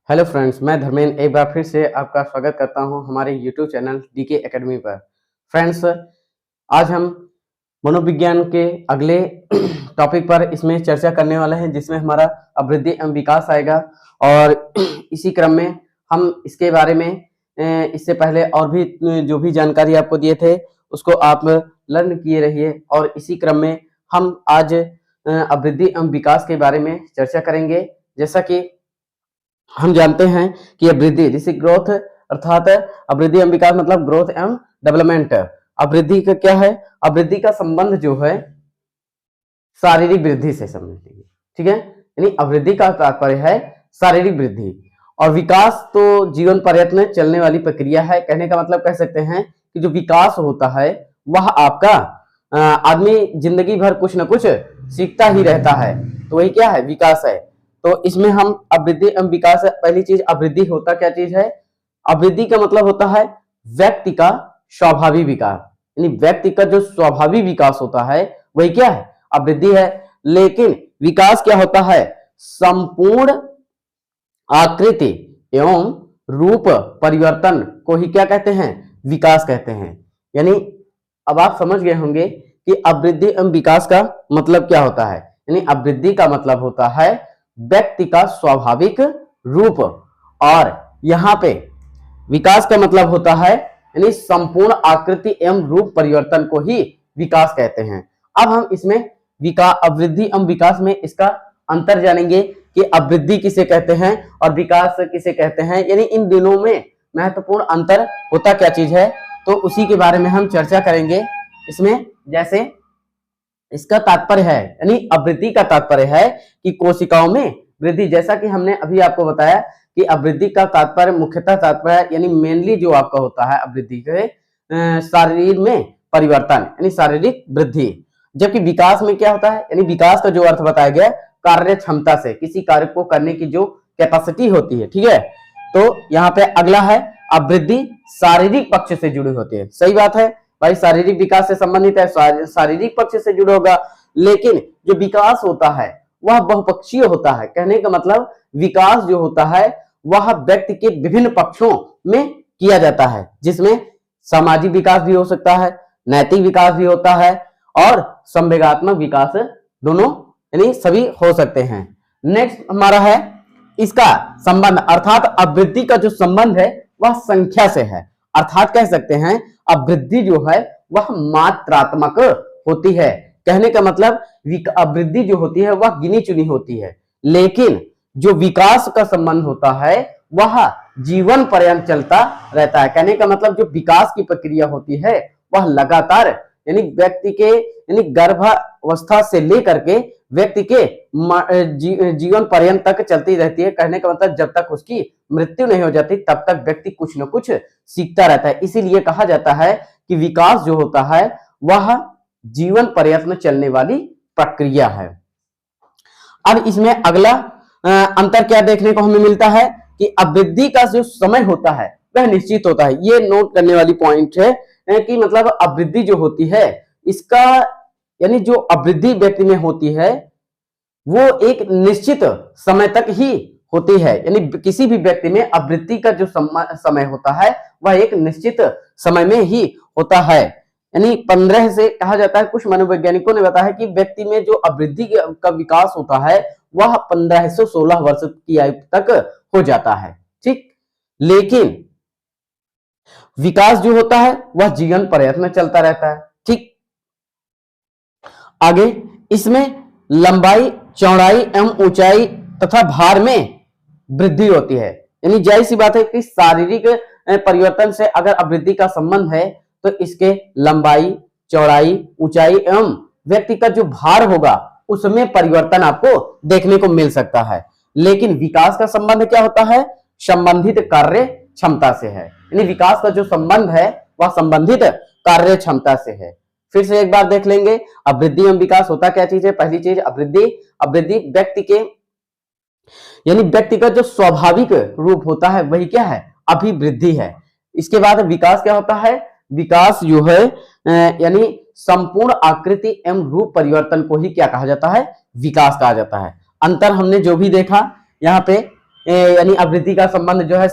Hello friends, मैं धर्मेंद्र एक बार फिर से आपका स्वागत करता हूं हमारे यूट्यूब चैनल डीके एकेडमी पर। फ्रेंड्स, आज हम मनोविज्ञान के अगले टॉपिक पर इसमें चर्चा करने वाले हैं, जिसमें हमारा अभिवृद्धि एवं विकास आएगा। और इसी क्रम में हम इसके बारे में इससे पहले और भी जो भी जानकारी आपको दिए थे उसको आप लर्न किए रहिए। और इसी क्रम में हम आज अभिवृद्धि एवं विकास के बारे में चर्चा करेंगे। जैसा कि हम जानते हैं कि अभिवृद्धि जैसे ग्रोथ अर्थात अभिवृद्धि एवं विकास मतलब ग्रोथ एवं डेवलपमेंट। अभिवृद्धि का क्या है? अभिवृद्धि का संबंध जो है शारीरिक वृद्धि से समझिए, ठीक है। यानी अभिवृद्धि का तात्पर्य है शारीरिक वृद्धि, और विकास तो जीवन पर्यंत में चलने वाली प्रक्रिया है। कहने का मतलब कह सकते हैं कि जो विकास होता है वह आपका आदमी जिंदगी भर कुछ न कुछ सीखता ही रहता है, तो वही क्या है? विकास है। तो इसमें हम अभिवृद्धि एवं विकास, पहली चीज अभिवृद्धि होता क्या चीज है? अभिवृद्धि का मतलब होता है व्यक्ति का स्वाभाविक विकास, यानी व्यक्ति का जो स्वाभाविक विकास होता है वही क्या है? अभिवृद्धि है। लेकिन विकास क्या होता है? संपूर्ण आकृति एवं रूप परिवर्तन को ही क्या कहते हैं? विकास कहते हैं। यानी अब आप समझ गए होंगे कि अभिवृद्धि एवं विकास का मतलब क्या होता है। यानी अभिवृद्धि का मतलब होता है व्यक्ति का स्वाभाविक रूप, और यहाँ पे विकास का मतलब होता है यानी संपूर्ण आकृति एवं रूप परिवर्तन को ही विकास कहते हैं। अब हम इसमें अभिवृद्धि एवं विकास में इसका अंतर जानेंगे कि अभिवृद्धि किसे कहते हैं और विकास किसे कहते हैं, यानी इन दिनों में महत्वपूर्ण अंतर होता क्या चीज है, तो उसी के बारे में हम चर्चा करेंगे इसमें। जैसे इसका तात्पर्य है, यानी अभिवृद्धि का तात्पर्य है कि कोशिकाओं में वृद्धि। जैसा कि हमने अभी आपको बताया कि अभिवृद्धि का तात्पर्य मुख्यतः तात्पर्य यानी मेनली जो आपका होता है अभिवृद्धि के शरीर में परिवर्तन यानी शारीरिक वृद्धि। जबकि विकास में क्या होता है? यानी विकास का जो अर्थ बताया गया कार्य क्षमता से, किसी कार्य को करने की जो कैपेसिटी होती है, ठीक है। तो यहाँ पे अगला है अभिवृद्धि शारीरिक पक्ष से जुड़ी होती है। सही बात है भाई, शारीरिक विकास से संबंधित है, शारीरिक पक्ष से जुड़ा होगा। लेकिन जो विकास होता है वह बहुपक्षीय होता है। कहने का मतलब विकास जो होता है वह व्यक्ति के विभिन्न पक्षों में किया जाता है, जिसमें सामाजिक विकास भी हो सकता है, नैतिक विकास भी होता है, और संवेगात्मक विकास दोनों यानी सभी हो सकते हैं। नेक्स्ट हमारा है इसका संबंध, अर्थात अभिवृद्धि का जो संबंध है वह संख्या से है। अर्थात कह सकते हैं अभिवृद्धि जो है वह मात्रात्मक होती है। कहने का मतलब अभिवृद्धि जो होती है वह गिनी चुनी होती है, लेकिन जो विकास का संबंध होता है वह जीवन पर्यंत चलता रहता है। कहने का मतलब जो विकास की प्रक्रिया होती है वह लगातार यानी व्यक्ति के यानी गर्भावस्था से लेकर के व्यक्ति के जीवन पर्यंत तक चलती रहती है। कहने का मतलब जब तक उसकी मृत्यु नहीं हो जाती तब तक व्यक्ति कुछ न कुछ सीखता रहता है। इसीलिए कहा जाता है कि विकास जो होता है वह जीवन पर्यंत में चलने वाली प्रक्रिया है। अब इसमें अगला अंतर क्या देखने को हमें मिलता है कि अभिवृद्धि का जो समय होता है वह निश्चित होता है। ये नोट करने वाली पॉइंट है कि मतलब अभिवृद्धि जो होती है इसका यानी जो अभिवृद्धि व्यक्ति में होती है वो एक निश्चित समय तक ही होती है। यानी किसी भी व्यक्ति में अभिवृद्धि का जो समय होता है वह एक निश्चित समय में ही होता है। यानी 15 से कहा जाता है, कुछ मनोवैज्ञानिकों ने बताया कि व्यक्ति में जो अभिवृद्धि का विकास होता है वह 15 से 16 वर्ष की आयु तक हो जाता है, ठीक। लेकिन विकास जो होता है वह जीवन पर्यंत में चलता रहता है, ठीक। आगे इसमें लंबाई, चौड़ाई एवं ऊंचाई तथा भार में वृद्धि होती है। यानी जाहिर सी बात है कि शारीरिक परिवर्तन से अगर अभिवृद्धि का संबंध है तो इसके लंबाई, चौड़ाई, ऊंचाई एवं व्यक्ति का जो भार होगा उसमें परिवर्तन आपको देखने को मिल सकता है। लेकिन विकास का संबंध क्या होता है? संबंधित कार्य क्षमता से है। यानी विकास का जो संबंध है वह संबंधित कार्य क्षमता से है। फिर से एक बार देख लेंगे अभिवृद्धि एवं विकास होता क्या चीज है। पहली चीज अभिवृद्धि व्यक्ति के यानी व्यक्ति का जो स्वाभाविक रूप होता है वही क्या है? अभिवृद्धि है। इसके बाद विकास क्या होता है? विकास जो है यानी संपूर्ण आकृति एवं रूप परिवर्तन को ही क्या कहा जाता है? विकास कहा जाता है। अंतर हमने जो भी देखा यहाँ पे यानी अभिवृद्धि का संबंध जो है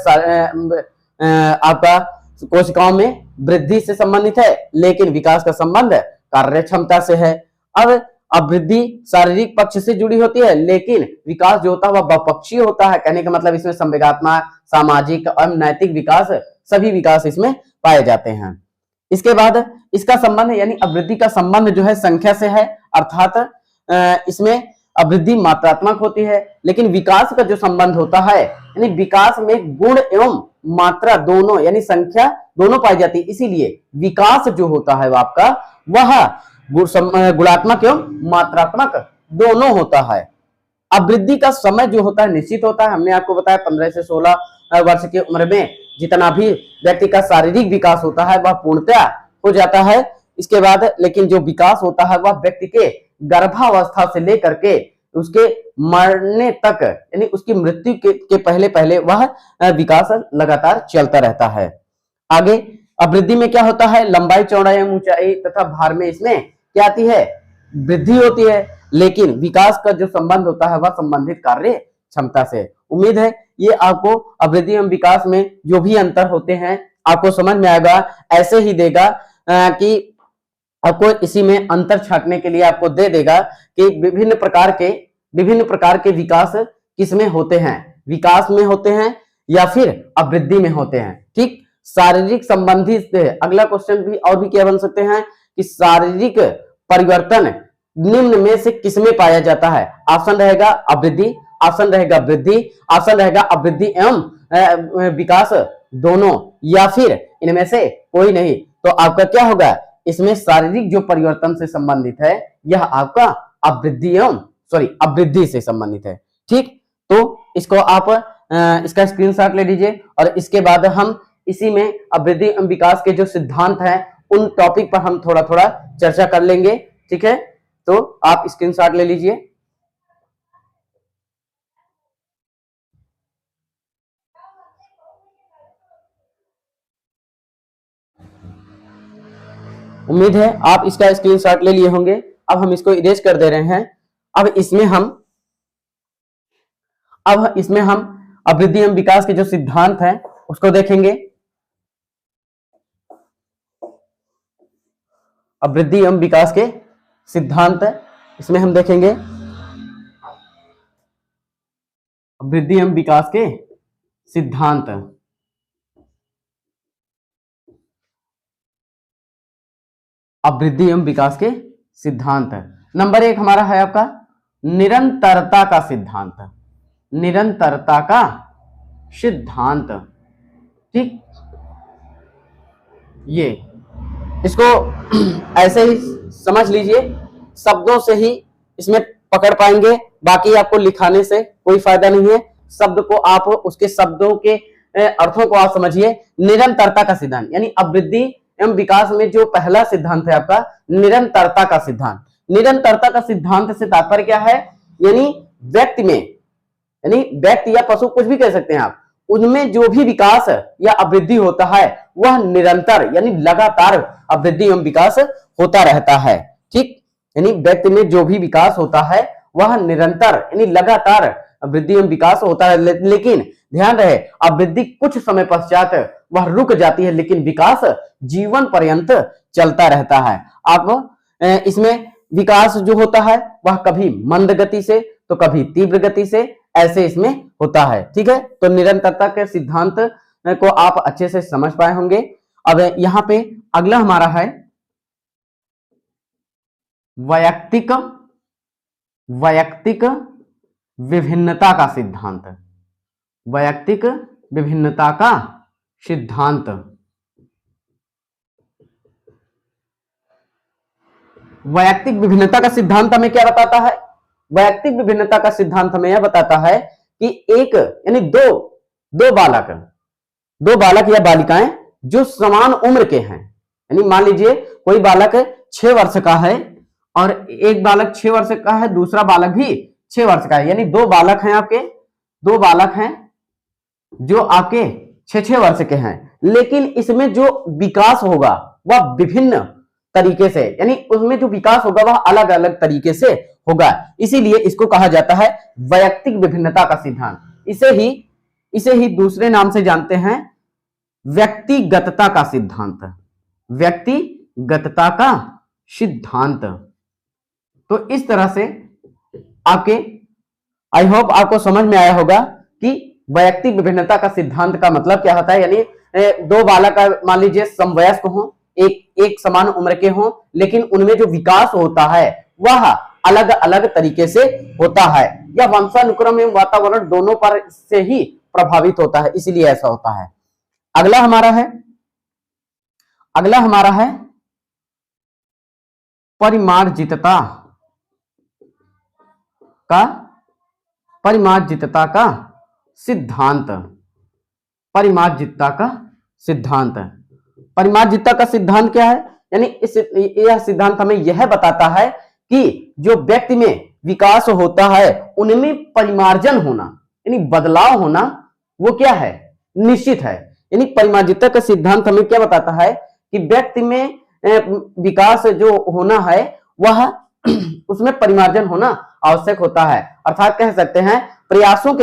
आपका कोशिकाओं में वृद्धि से संबंधित है, लेकिन विकास का संबंध कार्य क्षमता से है। अब अभिवृद्धि शारीरिक पक्ष से जुड़ी होती है, लेकिन विकास जो होता है वह बहुपक्षीय होता है। कहने का मतलब इसमें संवेगात्मक, सामाजिक और नैतिक विकास, सभी विकास इसमें पाए जाते हैं। इसके बाद इसका संबंध यानी अभिवृद्धि का संबंध जो है संख्या से है, अर्थात इसमें अभिवृद्धि मात्रात्मक होती है, लेकिन विकास का जो संबंध होता है यानी विकास में गुण एवं मात्रा दोनों यानी संख्या दोनों पाई जाती है। इसीलिए विकास जो होता है आपका वह गुणात्मक एवं मात्रात्मक दोनों होता है। अभिवृद्धि का समय जो होता है निश्चित होता है। हमने आपको बताया 15 से 16 वर्ष की उम्र में जितना भी व्यक्ति का शारीरिक विकास होता है वह पूर्णतया हो जाता है। इसके बाद लेकिन जो विकास होता है वह व्यक्ति के गर्भावस्था से लेकर के उसके मरने तक यानी उसकी मृत्यु के पहले पहले वह विकास लगातार चलता रहता है। आगे अभिवृद्धि में क्या होता है, लंबाई, चौड़ाई, ऊंचाई तथा भार में इसमें क्या आती है, वृद्धि होती है, लेकिन विकास का जो संबंध होता है वह संबंधित कार्य क्षमता से। उम्मीद है ये आपको अभिवृद्धि एवं विकास में जो भी अंतर होते हैं आपको समझ में आएगा। ऐसे ही देगा कि आपको इसी में अंतर छांटने के लिए आपको दे देगा कि विभिन्न प्रकार के विकास किसमें होते हैं, विकास में होते हैं या फिर अभिवृद्धि में होते हैं। ठीक, शारीरिक संबंधी अगला क्वेश्चन भी और भी क्या बन सकते हैं कि शारीरिक परिवर्तन निम्न में से किसमें पाया जाता है। ऑप्शन रहेगा अभिवृद्धि, ऑप्शन रहेगा वृद्धि, ऑप्शन रहेगा अभिवृद्धि एवं विकास दोनों, या फिर इनमें से कोई नहीं। तो आपका क्या होगा, इसमें शारीरिक जो परिवर्तन से संबंधित है यह आपका अभिवृद्धि से संबंधित है। ठीक, तो इसको आप इसका स्क्रीनशॉट ले लीजिए और इसके बाद हम इसी में अभिवृद्धि एवं विकास के जो सिद्धांत हैं उन टॉपिक पर हम थोड़ा थोड़ा चर्चा कर लेंगे। ठीक है, तो आप स्क्रीनशॉट ले लीजिए। उम्मीद है आप इसका स्क्रीनशॉट ले लिए होंगे। अब हम इसको इरेज कर दे रहे हैं। अब इसमें हम अभिवृद्धि एवं विकास के जो सिद्धांत हैं उसको देखेंगे। अभिवृद्धि एवं विकास के सिद्धांत इसमें हम देखेंगे। अभिवृद्धि एवं विकास के सिद्धांत, अभिवृद्धि एवं विकास के सिद्धांत। नंबर 1 हमारा है आपका निरंतरता का सिद्धांत, निरंतरता का सिद्धांत। ठीक, ये इसको ऐसे ही समझ लीजिए, शब्दों से ही इसमें पकड़ पाएंगे, बाकी आपको लिखाने से कोई फायदा नहीं है। शब्द को आप उसके शब्दों के अर्थों को आप समझिए। निरंतरता का सिद्धांत यानी अभिवृद्धि एवं विकास में जो पहला सिद्धांत है आपका निरंतरता का सिद्धांत। निरंतरता का सिद्धांत से तात्पर्य क्या है, यानी व्यक्ति में, यानी व्यक्ति या पशु कुछ भी कह सकते हैं आप, उनमें जो भी विकास या अभिवृद्धि होता है वह निरंतर यानी लगातार अभिवृद्धि एवं विकास होता रहता है। ठीक, यानी व्यक्ति में जो भी विकास होता है वह निरंतर यानी लगातार वृद्धि एवं विकास होता है। लेकिन ध्यान रहे अभिवृद्धि कुछ समय पश्चात वह रुक जाती है, लेकिन विकास जीवन पर्यंत चलता रहता है। आप इसमें विकास जो होता है वह कभी मंद गति से तो कभी तीव्र गति से ऐसे इसमें होता है। ठीक है, तो निरंतरता के सिद्धांत को आप अच्छे से समझ पाए होंगे। अब यहां पे अगला हमारा है वैयक्तिक विभिन्नता का सिद्धांत, वैयक्तिक विभिन्नता का सिद्धांत। वैयक्तिक विभिन्नता का सिद्धांत हमें क्या बताता है, वैयक्तिक विभिन्नता का सिद्धांत हमें यह बताता है कि एक यानी दो बालक या बालिकाएं जो समान उम्र के हैं, यानी मान लीजिए कोई बालक 6 वर्ष का है और एक बालक 6 वर्ष का है, दूसरा बालक भी 6 वर्ष का है, यानी दो बालक हैं जो आपके 6 वर्ष के हैं, लेकिन इसमें जो विकास होगा वह विभिन्न तरीके से, यानी उसमें जो विकास होगा वह अलग अलग तरीके से होगा। इसीलिए इसको कहा जाता है वैयक्तिक विभिन्नता का सिद्धांत। इसे ही इसे ही दूसरे नाम से जानते हैं व्यक्तिगतता का सिद्धांत। व्यक्तिगतता का सिद्धांत। तो इस तरह से आपके आई होप आपको समझ में आया होगा कि वैयक्तिक विभिन्नता का सिद्धांत का मतलब क्या होता है। यानी दो बालक मान लीजिए समवयस्क हो, एक समान उम्र के हो, लेकिन उनमें जो विकास होता है वह अलग अलग तरीके से होता है, या वंशानुक्रम एवं वातावरण दोनों पर से ही प्रभावित होता है, इसीलिए ऐसा होता है। अगला हमारा है परिमार्जितता का सिद्धांत। परिमार्जितता का सिद्धांत क्या है? यानी यह सिद्धांत हमें यह बताता है कि जो व्यक्ति में विकास होता है उनमें परिमार्जन होना यानी बदलाव होना वो क्या है? निश्चित है। यानी परिमार्जितता का सिद्धांत हमें क्या बताता है कि व्यक्ति में विकास जो होना है वह उसमें परिमार्जन होना आवश्यक होता है। अर्थात कह सकते हैं प्रयासों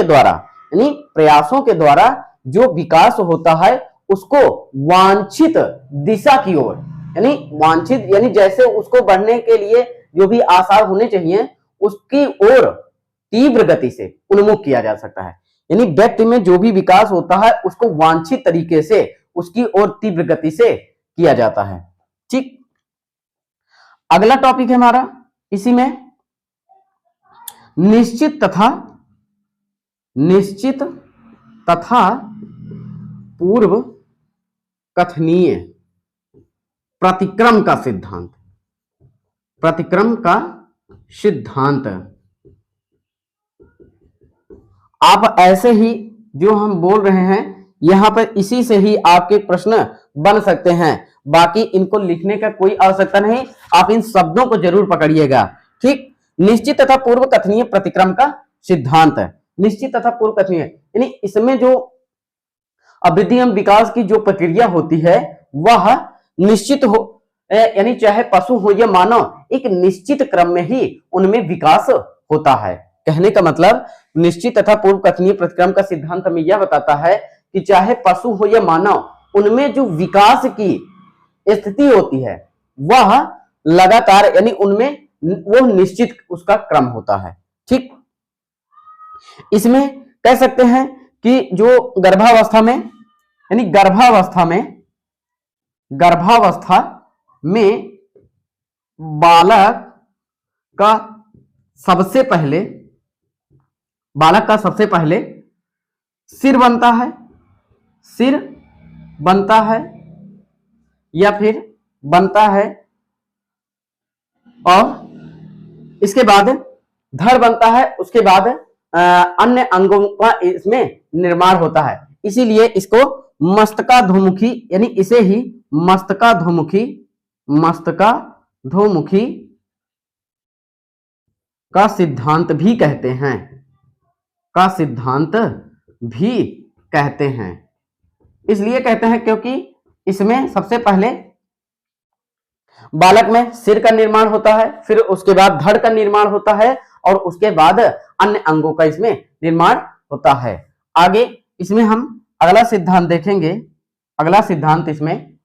के द्वारा जो विकास होता है उसको वांछित दिशा की ओर, यानी जैसे उसको बढ़ने के लिए जो भी आसार होने चाहिए उसकी ओर तीव्र गति से उन्मुख किया जा सकता है। यानी व्यक्ति में जो भी विकास होता है उसको वांछित तरीके से उसकी ओर तीव्र गति से किया जाता है। ठीक, अगला टॉपिक है हमारा इसी में निश्चित तथा पूर्व कथनीय प्रतिक्रम का सिद्धांत। आप ऐसे ही जो हम बोल रहे हैं यहां पर इसी से ही आपके प्रश्न बन सकते हैं, बाकी इनको लिखने का कोई आवश्यकता नहीं, आप इन शब्दों को जरूर पकड़िएगा। ठीक, निश्चित तथा पूर्व कथनीय प्रतिक्रम का सिद्धांत है। निश्चित तथा पूर्व कथनीय यानी इसमें जो अवृद्धि एवं विकास की जो प्रक्रिया होती है वह निश्चित हो, यानी चाहे पशु हो या मानव एक निश्चित क्रम में ही उनमें विकास होता है। कहने का मतलब निश्चित तथा पूर्व कथनीय प्रतिक्रम का सिद्धांत हमें यह बताता है कि चाहे पशु हो या मानव उनमें जो विकास की स्थिति होती है वह लगातार यानी उनमें वो निश्चित उसका क्रम होता है। ठीक, इसमें कह सकते हैं कि जो गर्भावस्था में बालक का सबसे पहले सिर बनता है या फिर बनता है और इसके बाद धड़ बनता है, उसके बाद अन्य अंगों का इसमें निर्माण होता है। इसीलिए इसको मस्तकाधोमुखी यानी इसे ही मस्तकाधोमुखी का सिद्धांत भी कहते हैं। इसलिए कहते हैं क्योंकि इसमें सबसे पहले बालक में सिर का निर्माण होता है, फिर उसके बाद धड़ का निर्माण होता है और उसके बाद अन्य अंगों का इसमें निर्माण होता है। आगे इसमें हम अगला सिद्धांत देखेंगे। अगला सिद्धांत इसमें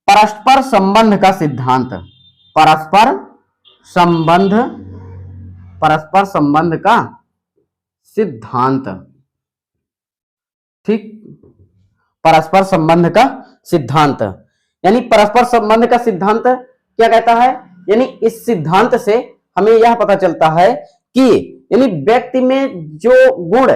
परस्पर संबंध का सिद्धांत। परस्पर संबंध का सिद्धांत। ठीक, परस्पर संबंध का सिद्धांत यानी परस्पर संबंध का सिद्धांत क्या कहता है? यानी इस सिद्धांत से हमें यह पता चलता है कि यानी व्यक्ति में जो गुण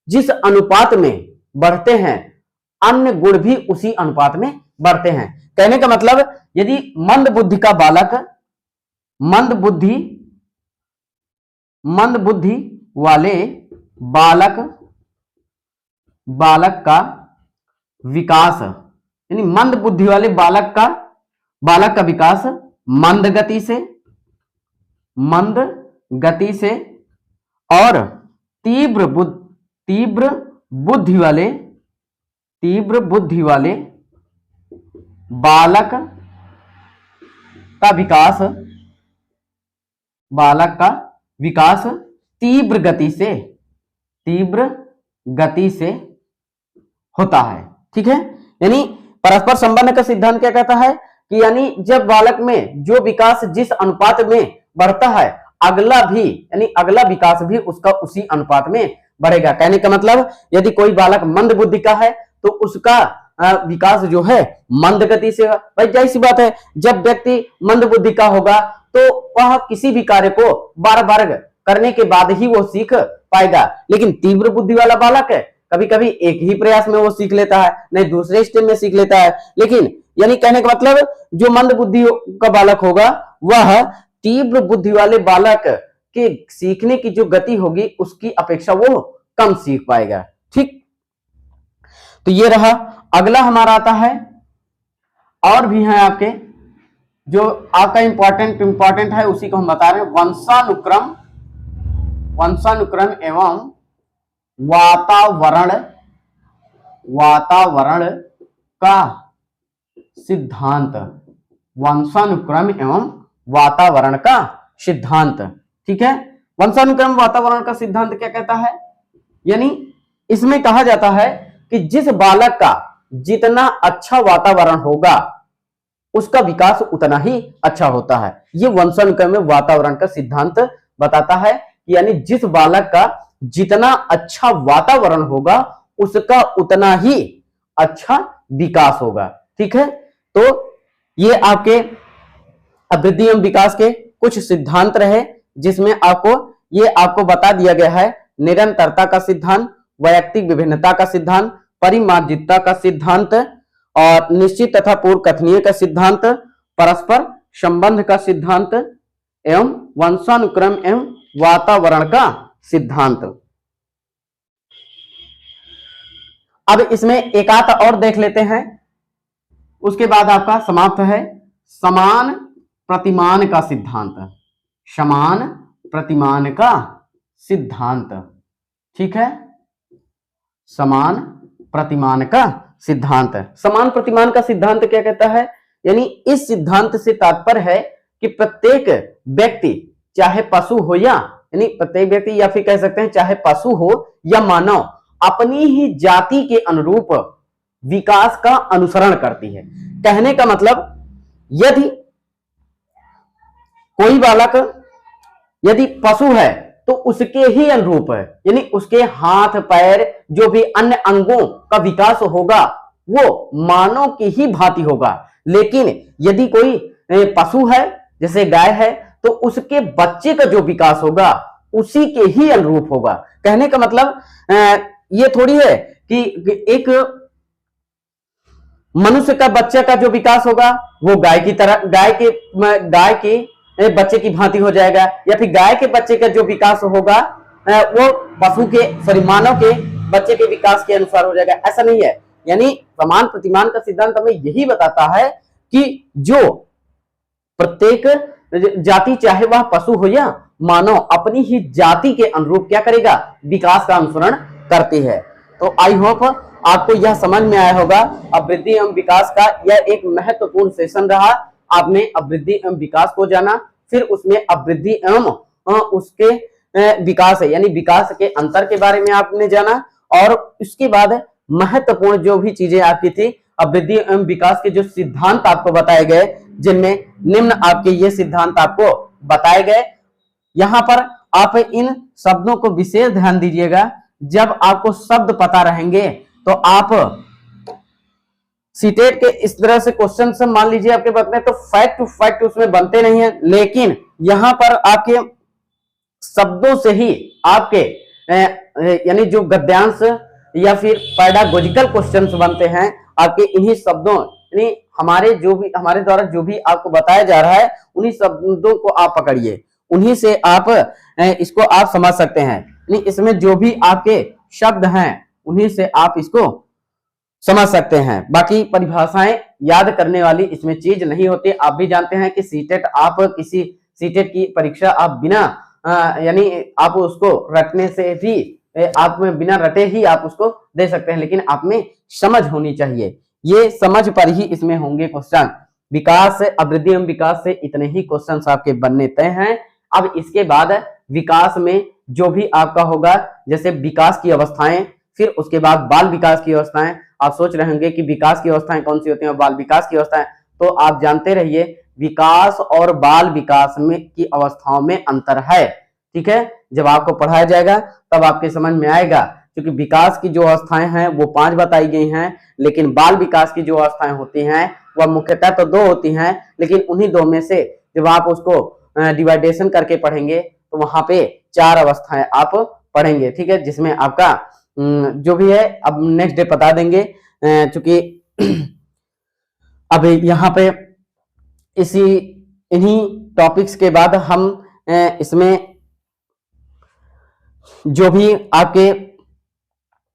जिस अनुपात में बढ़ते हैं अन्य गुण भी उसी अनुपात में बढ़ते हैं। कहने का मतलब यदि मंद बुद्धि वाले बालक का विकास यानी मंद बुद्धि वाले बालक का विकास मंद गति से और तीव्र बुद्धि वाले बालक का विकास तीव्र गति से होता है। ठीक है, यानी परस्पर संबंध का सिद्धांत क्या कहता है कि यानी जब बालक में जो विकास जिस अनुपात में बढ़ता है, अगला भी यानी अगला विकास भी उसका उसी अनुपात में बढ़ेगा। कहने का मतलब यदि कोई बालक मंद बुद्धि का है तो उसका विकास जो है मंद गति से होगा। भाई जाहिर सी बात है, जब व्यक्ति मंद बुद्धि का होगा तो वह किसी भी कार्य को बार बार करने के बाद ही वो सीख पाएगा। लेकिन तीव्र बुद्धि वाला बालक है, कभी कभी एक ही प्रयास में वो सीख लेता है, नहीं दूसरे स्टेप में सीख लेता है। लेकिन यानी कहने का मतलब जो मंद बुद्धि का बालक होगा वह तीव्र बुद्धि वाले बालक के सीखने की जो गति होगी उसकी अपेक्षा वो कम सीख पाएगा। ठीक, तो ये रहा। अगला हमारा आता है, और भी है आपके जो आपका इंपॉर्टेंट है, उसी को हम बता रहे हैं, वंशानुक्रम एवं वातावरण का सिद्धांत। वंशानुक्रम एवं वातावरण का सिद्धांत। ठीक है, वंशानुक्रम वातावरण का सिद्धांत क्या कहता है, यानी इसमें कहा जाता है कि जिस बालक का जितना अच्छा वातावरण होगा उसका विकास उतना ही अच्छा होता है। ये वंशानुक्रम में वातावरण का सिद्धांत बताता है कि यानी जिस बालक का जितना अच्छा वातावरण होगा उसका उतना ही अच्छा विकास होगा। ठीक है, तो ये आपके अभिवृद्धि एवं विकास के कुछ सिद्धांत रहे, जिसमें आपको बता दिया गया है निरंतरता का सिद्धांत, वैयक्तिक विभिन्नता का सिद्धांत, परिमार्जितता का सिद्धांत और निश्चित तथा पूर्व कथनीय का सिद्धांत, परस्पर संबंध का सिद्धांत एवं वंशानुक्रम एवं वातावरण का सिद्धांत। अब इसमें एक आध और देख लेते हैं, उसके बाद आपका समाप्त है समान प्रतिमान का सिद्धांत। समान प्रतिमान का सिद्धांत। ठीक है, समान प्रतिमान का सिद्धांत। समान प्रतिमान का सिद्धांत क्या कहता है, यानी इस सिद्धांत से तात्पर्य है कि प्रत्येक व्यक्ति चाहे पशु हो यानी प्रत्येक व्यक्ति या फिर कह सकते हैं चाहे पशु हो या मानव अपनी ही जाति के अनुरूप विकास का अनुसरण करती है। कहने का मतलब यदि कोई बालक यदि पशु है तो उसके ही अनुरूप है, यानी उसके हाथ पैर जो भी अन्य अंगों का विकास होगा वो मानव की ही भांति होगा। लेकिन यदि कोई पशु है जैसे गाय है तो उसके बच्चे का जो विकास होगा उसी के ही अनुरूप होगा। कहने का मतलब ये थोड़ी है कि एक मनुष्य का बच्चे का जो विकास होगा वो गाय के बच्चे की भांति हो जाएगा, या फिर गाय के बच्चे का जो विकास होगा वो मानव के बच्चे के विकास के अनुसार हो जाएगा। ऐसा नहीं है, यानी समान प्रतिमान का सिद्धांत हमें यही बताता है कि जो प्रत्येक जाति चाहे वह पशु हो या मानव अपनी ही जाति के अनुरूप क्या करेगा, विकास का अनुसरण करती है। तो आई होप आपको यह समझ में आया होगा। अभिवृद्धि एवं विकास का यह एक महत्वपूर्ण सेशन रहा। आपने अभिवृद्धि एवं विकास को जाना, फिर उसमें अभिवृद्धि एवं उसके विकास है यानी विकास के अंतर के बारे में आपने जाना, और उसके बाद महत्वपूर्ण जो भी चीजें आपकी थी अभिवृद्धि एवं विकास के जो सिद्धांत आपको बताए गए, जिनमें निम्न आपके ये सिद्धांत आपको बताए गए। यहां पर आप इन शब्दों को विशेष ध्यान दीजिएगा। जब आपको शब्द पता रहेंगे तो आप सीटेट के इस तरह से क्वेश्चन से मान लीजिए आपके बनते हैं तो फैक्ट टू फैक्ट उसमें बनते नहीं है, लेकिन यहां पर आपके शब्दों से ही आपके यानी जो गद्यांश या फिर पैडागोजिकल क्वेश्चंस बनते हैं आपके इन्हीं शब्दों यानी हमारे द्वारा जो भी आपको बताया जा रहा है उन्हीं शब्दों को आप पकड़िए, उन्हीं से आप इसको आप समझ सकते हैं। यानी इसमें जो भी आपके शब्द हैं उन्हीं से आप इसको समझ सकते हैं। बाकी परिभाषाएं याद करने वाली इसमें चीज नहीं होती। आप भी जानते हैं कि सीटेट की परीक्षा आप बिना यानी आप उसको रटने से भी आप में बिना रटे ही आप उसको दे सकते हैं, लेकिन आप में समझ होनी चाहिए। ये समझ पर ही इसमें होंगे क्वेश्चन। विकास से अभिवृद्धि एवं विकास से इतने ही क्वेश्चन आपके बनने तय हैं। अब इसके बाद विकास में जो भी आपका होगा, जैसे विकास की अवस्थाएं, फिर उसके बाद बाल विकास की अवस्थाएं। आप सोच रहे होंगे कि विकास की अवस्थाएं कौन सी होती हैं और बाल विकास की अवस्थाएं, तो आप जानते रहिए विकास और बाल विकास में की अवस्थाओं में अंतर है। ठीक है, जब आपको पढ़ाया जाएगा तब आपके समझ में आएगा, क्योंकि विकास की जो अवस्थाएं हैं वो 5 बताई गई हैं, लेकिन बाल विकास की जो अवस्थाएं होती हैं वह मुख्यतः तो 2 होती हैं, लेकिन उन्हीं 2 में से जब आप उसको डिवाइडेशन करके पढ़ेंगे तो वहां पे 4 अवस्थाएं आप पढ़ेंगे। ठीक है, जिसमें आपका जो भी है अब नेक्स्ट डे बता देंगे, चूंकि अब यहाँ पे इन्हीं टॉपिक्स के बाद हम इसमें जो भी आपके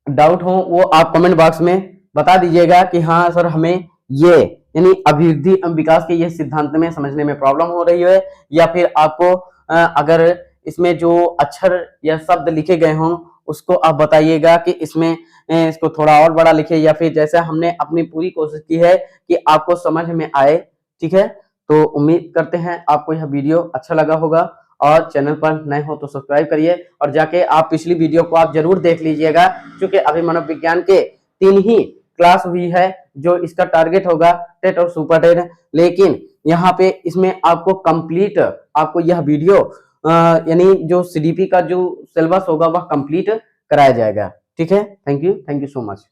डाउट हो वो आप कमेंट बॉक्स में बता दीजिएगा कि हाँ सर हमें ये यानी अभिवृद्धि विकास के ये सिद्धांत में समझने में प्रॉब्लम हो रही है, या फिर आपको अगर इसमें जो अक्षर या शब्द लिखे गए हों उसको आप बताइएगा कि इसमें इसको थोड़ा और बड़ा लिखे, या फिर जैसे हमने अपनी पूरी कोशिश की है कि आपको समझ में आए। ठीक है, तो उम्मीद करते हैं आपको यह वीडियो अच्छा लगा होगा, और चैनल पर नए हो तो सब्सक्राइब करिए, और जाके आप पिछली वीडियो को आप जरूर देख लीजिएगा, क्योंकि अभी मनोविज्ञान के 3 ही क्लास हुई है जो इसका टारगेट होगा टेट और सुपर टेट, लेकिन यहाँ पे इसमें आपको कंप्लीट आपको यह वीडियो यानी जो सीडीपी का जो सिलेबस होगा वह कंप्लीट कराया जाएगा। ठीक है, थैंक यू सो मच।